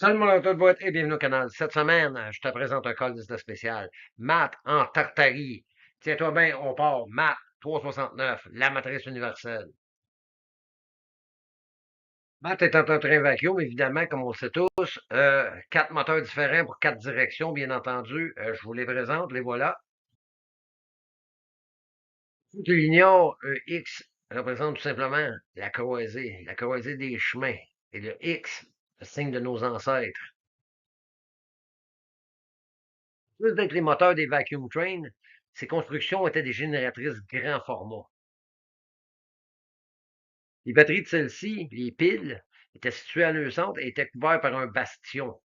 Salut mon auto de boîte et bienvenue au canal. Cette semaine, je te présente un colis de spécial. Math en tartarie. Tiens-toi bien, on part. Math 369, la matrice universelle. Math est un train vacuum, évidemment, comme on le sait tous. Quatre moteurs différents pour quatre directions, bien entendu. Je vous les présente, les voilà. Tu l'ignores, un X représente tout simplement la croisée des chemins. Et le X, le signe de nos ancêtres. Plus d'être les moteurs des vacuum trains, ces constructions étaient des génératrices grand format. Les batteries de celles-ci, les piles, étaient situées à leur centre et étaient couvertes par un bastion.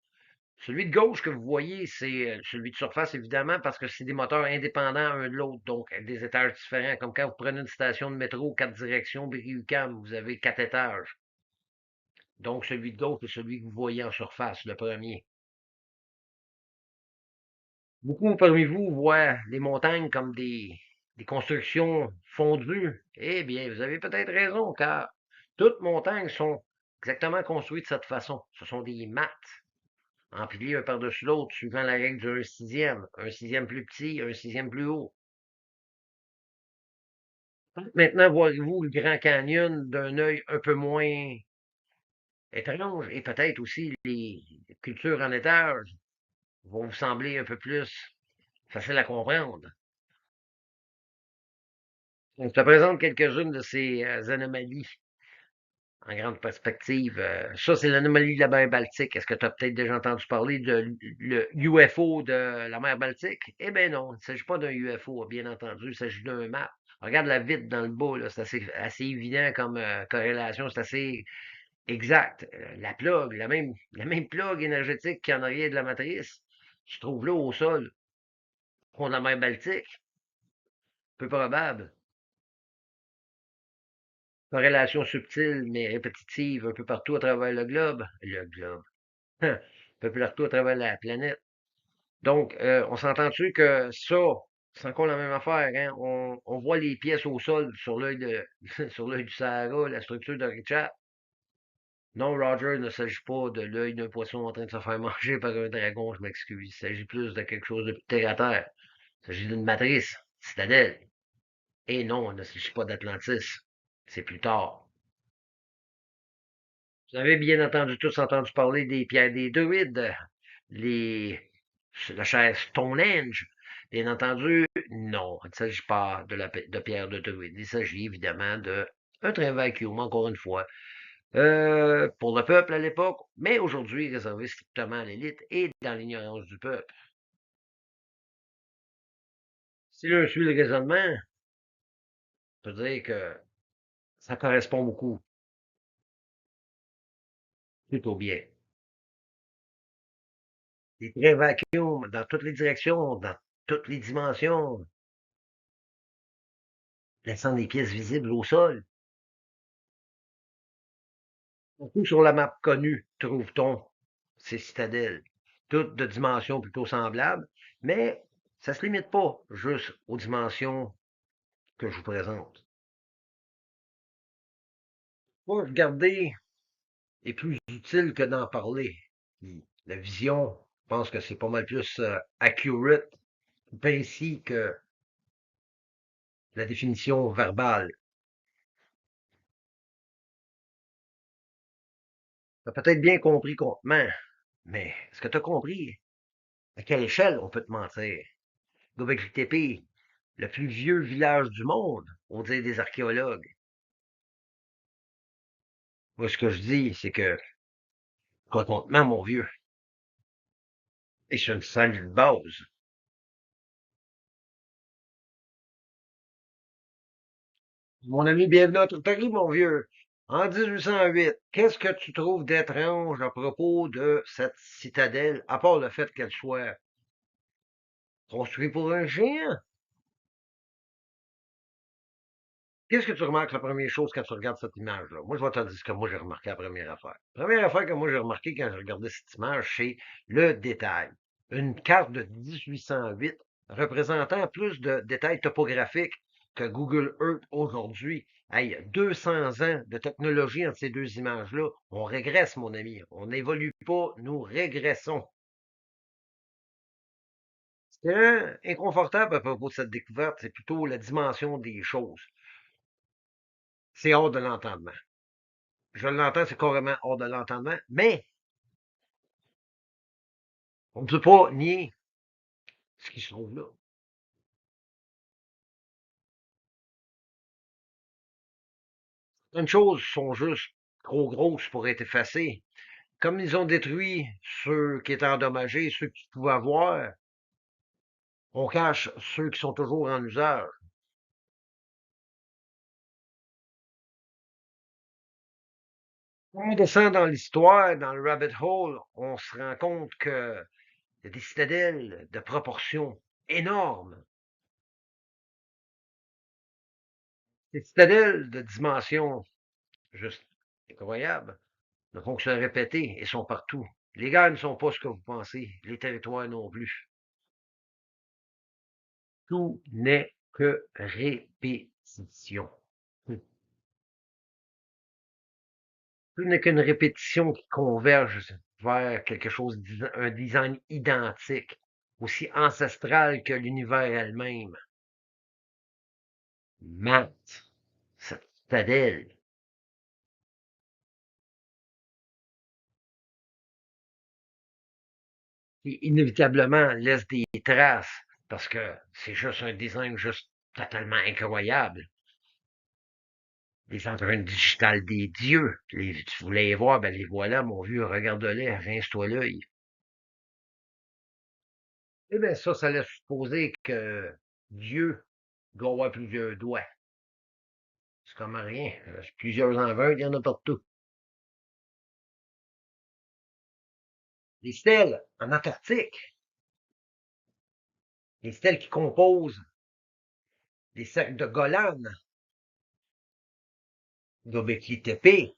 Celui de gauche que vous voyez, c'est celui de surface, évidemment, parce que c'est des moteurs indépendants un de l'autre, donc avec des étages différents. Comme quand vous prenez une station de métro, quatre directions, Berry-UQAM, vous avez quatre étages. Donc, celui de gauche, c'est celui que vous voyez en surface, le premier. Beaucoup parmi vous voient les montagnes comme des constructions fondues. Eh bien, vous avez peut-être raison, car toutes montagnes sont exactement construites de cette façon. Ce sont des mattes, empilées un par-dessus l'autre, suivant la règle du 1/6. Un sixième plus petit, un sixième plus haut. Maintenant, voyez-vous le Grand Canyon d'un œil un peu moins étrange, et peut-être aussi les cultures en étage vont vous sembler un peu plus faciles à comprendre. Je te présente quelques-unes de ces anomalies en grande perspective. Ça, c'est l'anomalie de la mer Baltique. Est-ce que tu as peut-être déjà entendu parler de le UFO de la mer Baltique? Eh bien non, il ne s'agit pas d'un UFO, bien entendu, il s'agit d'un map. Regarde la vitre dans le bas, là, c'est assez évident comme corrélation, c'est assez exact. La plug, la même plug énergétique qu'il y en arrière de la matrice, se trouve là au sol, au fond de la mer Baltique. Peu probable. Corrélation subtile mais répétitive un peu partout à travers le globe. Le globe. Un peu partout à travers la planète. Donc, on s'entend-tu que ça, c'est encore la même affaire, hein? On voit les pièces au sol sur l'œil sur l'œil du Sahara, la structure de Richard. Non, Roger, il ne s'agit pas de l'œil d'un poisson en train de se faire manger par un dragon, je m'excuse. Il s'agit plus de quelque chose de plus terre à terre. Il s'agit d'une matrice, citadelle. Et non, il ne s'agit pas d'Atlantis. C'est plus tard. Vous avez bien entendu tous entendu parler des pierres des druides, les, la chaire Stonehenge. Bien entendu, non, il ne s'agit pas de pierre de druide. Il s'agit évidemment de un train vacuum, encore une fois, pour le peuple à l'époque, mais aujourd'hui réservé strictement à l'élite et dans l'ignorance du peuple. Si l'on suit le raisonnement, on peut dire que ça correspond beaucoup, plutôt bien. Des trains vacuum dans toutes les directions, dans toutes les dimensions, laissant des pièces visibles au sol. Surtout sur la map connue, trouve-t-on ces citadelles, toutes de dimensions plutôt semblables, mais ça ne se limite pas juste aux dimensions que je vous présente. Pour regarder est plus utile que d'en parler. La vision, je pense que c'est pas mal plus accurate, précis que la définition verbale. Tu as peut-être bien compris qu'on te ment, mais est-ce que tu as compris à quelle échelle on peut te mentir? Göbekli Tepe, le plus vieux village du monde, on dit des archéologues. Moi, ce que je dis, c'est que quand on te ment, mon vieux, et c'est une salle de base. Mon ami, bienvenue à Tourterie, mon vieux. En 1808, qu'est-ce que tu trouves d'étrange à propos de cette citadelle, à part le fait qu'elle soit construite pour un géant? Qu'est-ce que tu remarques la première chose quand tu regardes cette image-là? Moi, je vais te dire ce que moi j'ai remarqué la première affaire. La première affaire que moi j'ai remarqué quand j'ai regardé cette image, c'est le détail. Une carte de 1808 représentant plus de détails topographiques que Google Earth aujourd'hui. Hey, 200 ans de technologie entre ces deux images-là. On régresse, mon ami. On n'évolue pas, nous régressons. Ce qui est inconfortable à propos de cette découverte, c'est plutôt la dimension des choses. C'est hors de l'entendement. Je l'entends, c'est carrément hors de l'entendement, mais on ne peut pas nier ce qui se trouve là. Certaines choses sont juste trop grosses pour être effacées. Comme ils ont détruit ceux qui étaient endommagés, ceux qui pouvaient voir, on cache ceux qui sont toujours en usage. Quand on descend dans l'histoire, dans le rabbit hole, on se rend compte qu'il y a des citadelles de proportions énormes, des citadelles de dimensions juste incroyables, ne font que se répéter et sont partout. Les gars ne sont pas ce que vous pensez, les territoires non plus. Tout n'est que répétition. Tout n'est qu'une répétition qui converge vers quelque chose, un design identique, aussi ancestral que l'univers elle-même. Matt, cette citadelle, qui inévitablement laisse des traces, parce que c'est juste un design juste totalement incroyable. Les empreintes digitales des dieux. Tu voulais les voir, ben les voilà, mon vieux, regarde-les, rince-toi l'œil. Eh bien, ça laisse supposer que Dieu doit avoir plusieurs doigts. C'est comme rien. Plusieurs en veulent, il y en a partout. Les stèles en Antarctique, les stèles qui composent les cercles de Golan, Göbekli Tepe.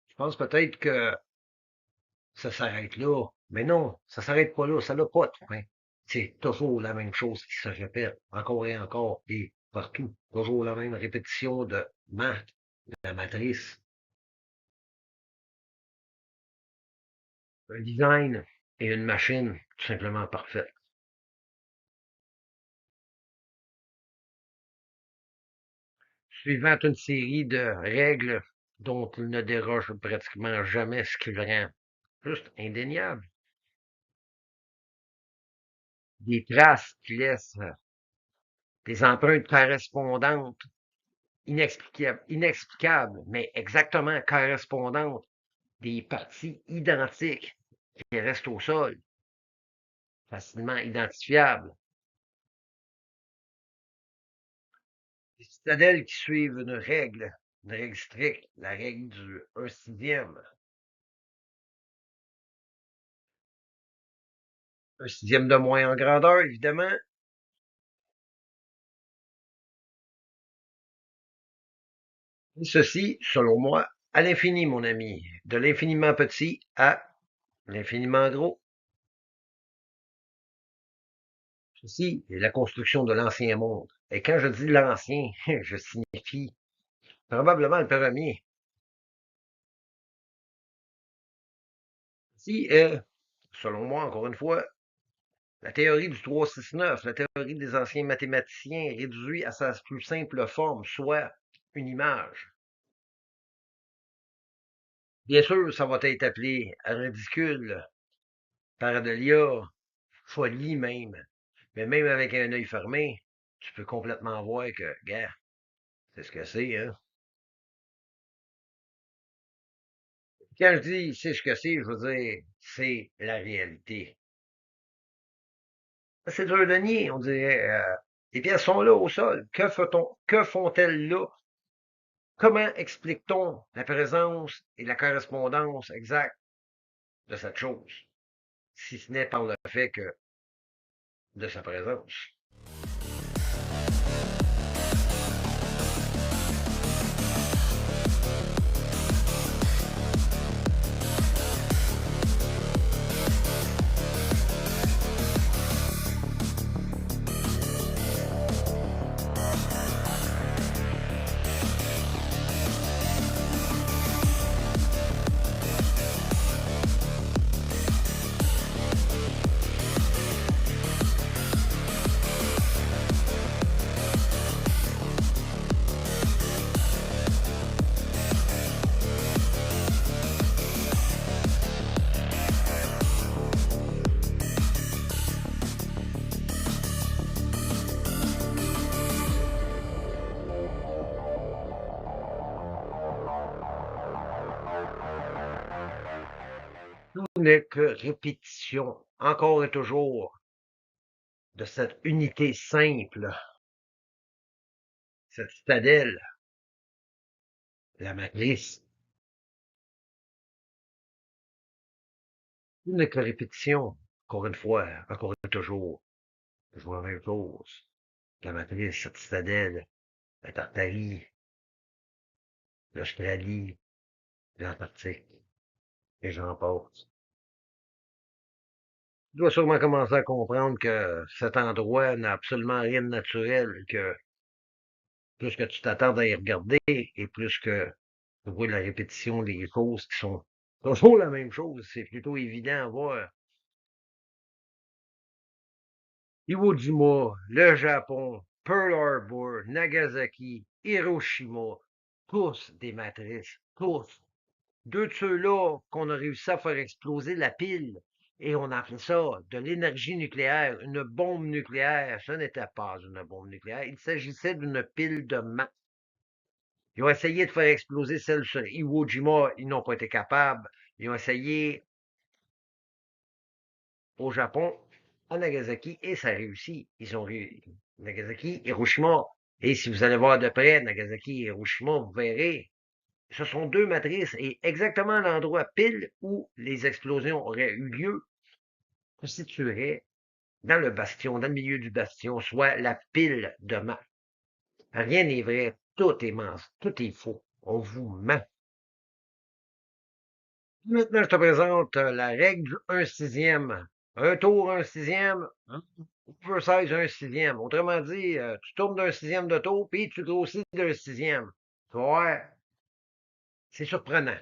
Je pense peut-être que ça s'arrête là. Mais non, ça s'arrête pas là, ça n'a pas de fin. C'est toujours la même chose qui se répète encore et encore et partout. Toujours la même répétition de maths, de la matrice. Un design et une machine tout simplement parfaite. Suivant une série de règles dont il ne déroge pratiquement jamais, ce qui le rend juste indéniable. Des traces qui laissent des empreintes correspondantes, inexplicables, mais exactement correspondantes, des parties identiques qui restent au sol, facilement identifiables. Des citadelles qui suivent une règle stricte, la règle du 1/6. Un sixième de moins en grandeur, évidemment. Et ceci, selon moi, à l'infini, mon ami. De l'infiniment petit à l'infiniment gros. Ceci est la construction de l'ancien monde. Et quand je dis l'ancien, je signifie probablement le premier. Ceci est, selon moi, encore une fois, la théorie du 369, la théorie des anciens mathématiciens réduite à sa plus simple forme, soit une image. Bien sûr, ça va être appelé ridicule, pareidolia, folie même. Mais même avec un œil fermé, tu peux complètement voir que, gars, c'est ce que c'est, hein. Quand je dis c'est ce que c'est, je veux dire, c'est la réalité. C'est dur de nier, on dirait. Les pièces sont là au sol. Que font-elles là? Comment explique-t-on la présence et la correspondance exacte de cette chose, si ce n'est par le fait que de sa présence? n'est que répétition, encore et toujours, de cette unité simple, cette citadelle, la matrice. Tout n'est que répétition, encore une fois, encore et toujours. Je vois la même chose. La matrice, cette citadelle, la Tartarie, l'Australie, l'Antarctique, et j'en passe. Tu dois sûrement commencer à comprendre que cet endroit n'a absolument rien de naturel, que plus que tu t'attardes à y regarder, et plus que tu vois la répétition des choses qui sont toujours la même chose, c'est plutôt évident à voir. Iwo Jima, le Japon, Pearl Harbor, Nagasaki, Hiroshima, tous des matrices, tous. Deux de ceux-là qu'on a réussi à faire exploser la pile. Et on a appelé ça de l'énergie nucléaire, une bombe nucléaire. Ce n'était pas une bombe nucléaire. Il s'agissait d'une pile de maths. Ils ont essayé de faire exploser celle sur Iwo Jima. Ils n'ont pas été capables. Ils ont essayé au Japon, à Nagasaki, et ça a réussi. Ils ont réussi. Nagasaki, Hiroshima. Et si vous allez voir de près Nagasaki et Hiroshima, vous verrez, ce sont deux matrices et exactement l'endroit pile où les explosions auraient eu lieu se situerait dans le bastion, dans le milieu du bastion, soit la pile de maths. Rien n'est vrai, tout est mensonge, tout est faux. On vous ment. Maintenant, je te présente la règle du 1 sixième. Un tour, un sixième, oversize, un sixième. Autrement dit, tu tournes d'un sixième de tour, puis tu grossis d'un sixième. Tu vas voir, c'est surprenant.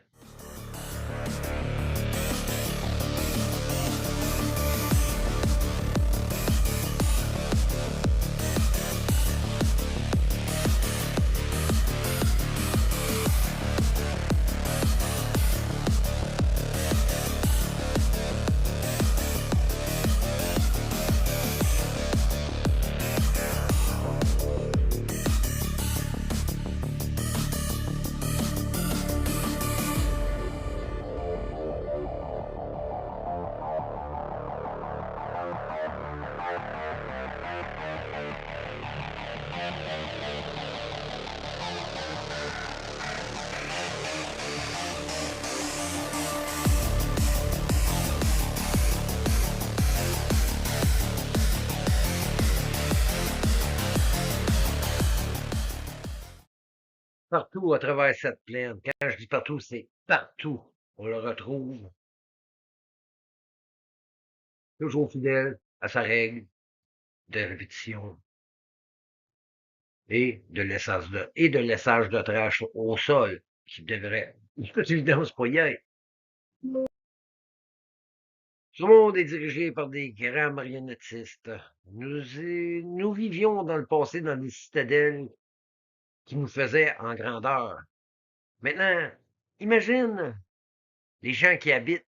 Partout à travers cette plaine. Quand je dis partout, c'est partout. On le retrouve toujours fidèle à sa règle de répétition et de laissage de trash au sol, qui devrait, de toute évidence, pas y être. Tout le monde est dirigé par des grands marionnettistes. Nous vivions dans le passé dans des citadelles qui nous faisaient en grandeur. Maintenant, imagine les gens qui habitent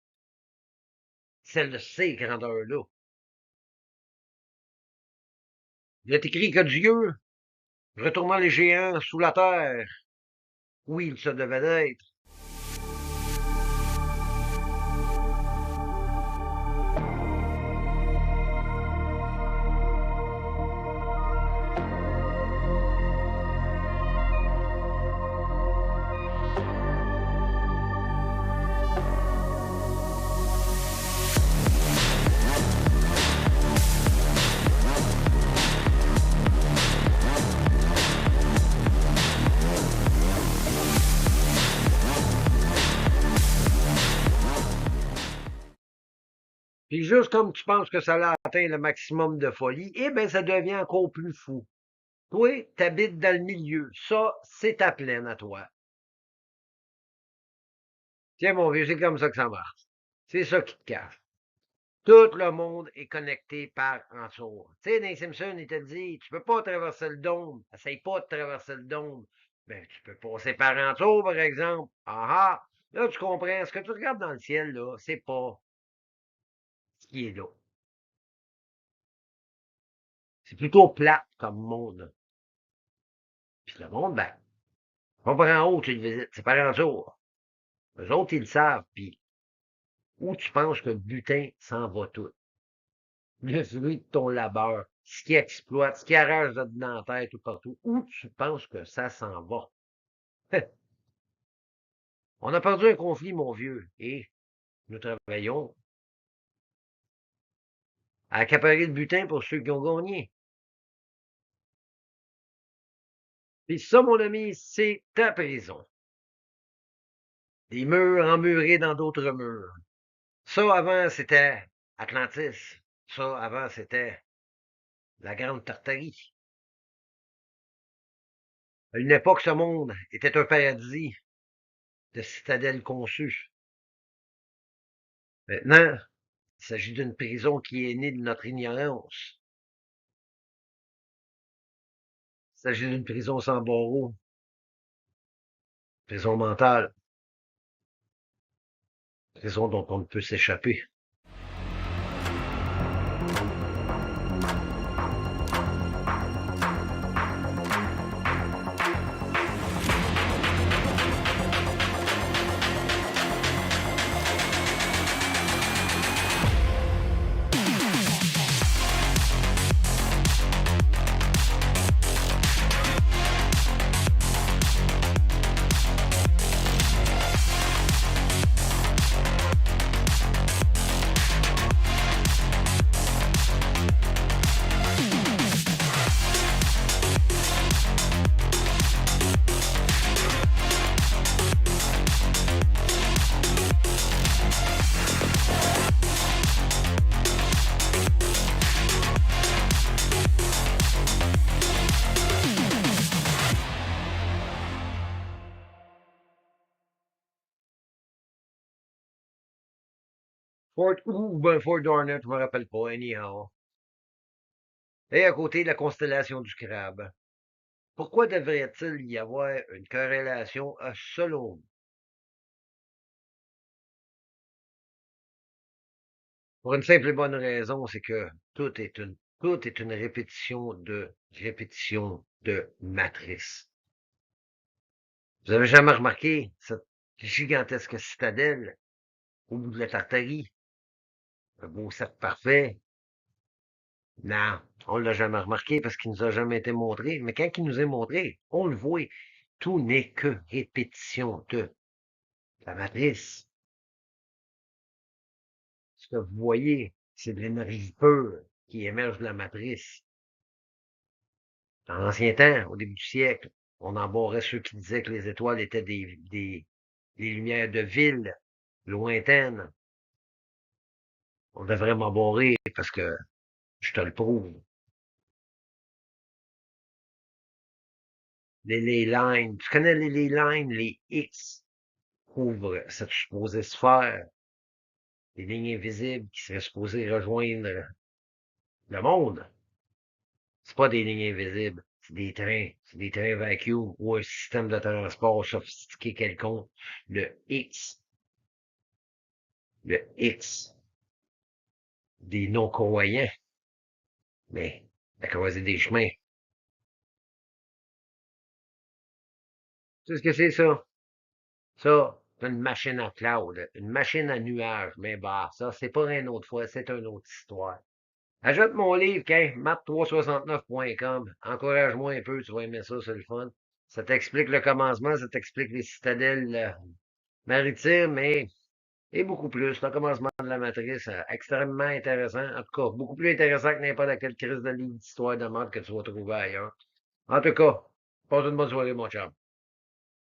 celles de ces grandeurs-là. Il est écrit que Dieu, retournant les géants sous la terre, où il se devait être, puis juste comme tu penses que ça a atteint le maximum de folie, eh bien, ça devient encore plus fou. Toi, t'habites dans le milieu. Ça, c'est ta plaine à toi. Tiens, mon vieux, c'est comme ça que ça marche. C'est ça qui te cache. Tout le monde est connecté par en dessous. Tu sais, dans les Simpsons, il te dit, tu peux pas traverser le dôme. Essaye pas de traverser le dôme. Ben, tu peux passer par en dessous, par exemple. Ah ah! Là, tu comprends. Ce que tu regardes dans le ciel, là, c'est pas ce qui est là. C'est plutôt plate comme monde. Puis le monde, ben, pas par en haut, tu le visites. C'est par en dessous. Eux autres, ils le savent. Puis Où tu penses que le butin s'en va tout? Le fruit de ton labeur, ce qui exploite, ce qui arrache dans la tête tout partout, où tu penses que ça s'en va? On a perdu un conflit, mon vieux, et nous travaillons à accaparer le butin pour ceux qui ont gagné. Puis ça, mon ami, c'est ta prison. Des murs emmurés dans d'autres murs. Ça, avant, c'était Atlantis. Ça, avant, c'était la Grande Tartarie. À une époque, ce monde était un paradis de citadelles conçues. Maintenant, il s'agit d'une prison qui est née de notre ignorance. Il s'agit d'une prison sans barreaux, prison mentale, prison dont on ne peut s'échapper. Fort ou ben Fort Dornet, je me rappelle pas, anyhow. Et à côté, la constellation du crabe. Pourquoi devrait-il y avoir une corrélation selon vous? Pour une simple et bonne raison, c'est que tout est une répétition de matrice. Vous avez jamais remarqué cette gigantesque citadelle au bout de la Tartarie? Un beau cercle parfait? Non, on l'a jamais remarqué parce qu'il nous a jamais été montré. Mais quand il nous est montré, on le voit. Tout n'est que répétition de la matrice. Ce que vous voyez, c'est de l'énergie pure qui émerge de la matrice. Dans l'ancien temps, au début du siècle, on embarrait ceux qui disaient que les étoiles étaient des lumières de ville lointaines. On devrait m'embarrer parce que je te le prouve. Les ley lines, tu connais les ley lines, les X couvrent cette supposée sphère, les lignes invisibles qui seraient supposées rejoindre le monde. C'est pas des lignes invisibles, c'est des trains vacuum ou un système de transport sophistiqué quelconque. Le X, le X des non-croyants, mais la croisée des chemins. Tu sais ce que c'est ça? Ça, c'est une machine à cloud, une machine à nuage, mais bah, ça, c'est pas une autre fois, c'est une autre histoire. Ajoute mon livre, map369.com. Encourage-moi un peu, tu vas aimer ça, c'est le fun. Ça t'explique le commencement, ça t'explique les citadelles maritimes et beaucoup plus. Le commencement de la matrice, extrêmement intéressant. En tout cas, beaucoup plus intéressant que n'importe quelle crise de livre d'histoire de mode que tu vas trouver ailleurs. En tout cas, passe une bonne soirée, mon chum.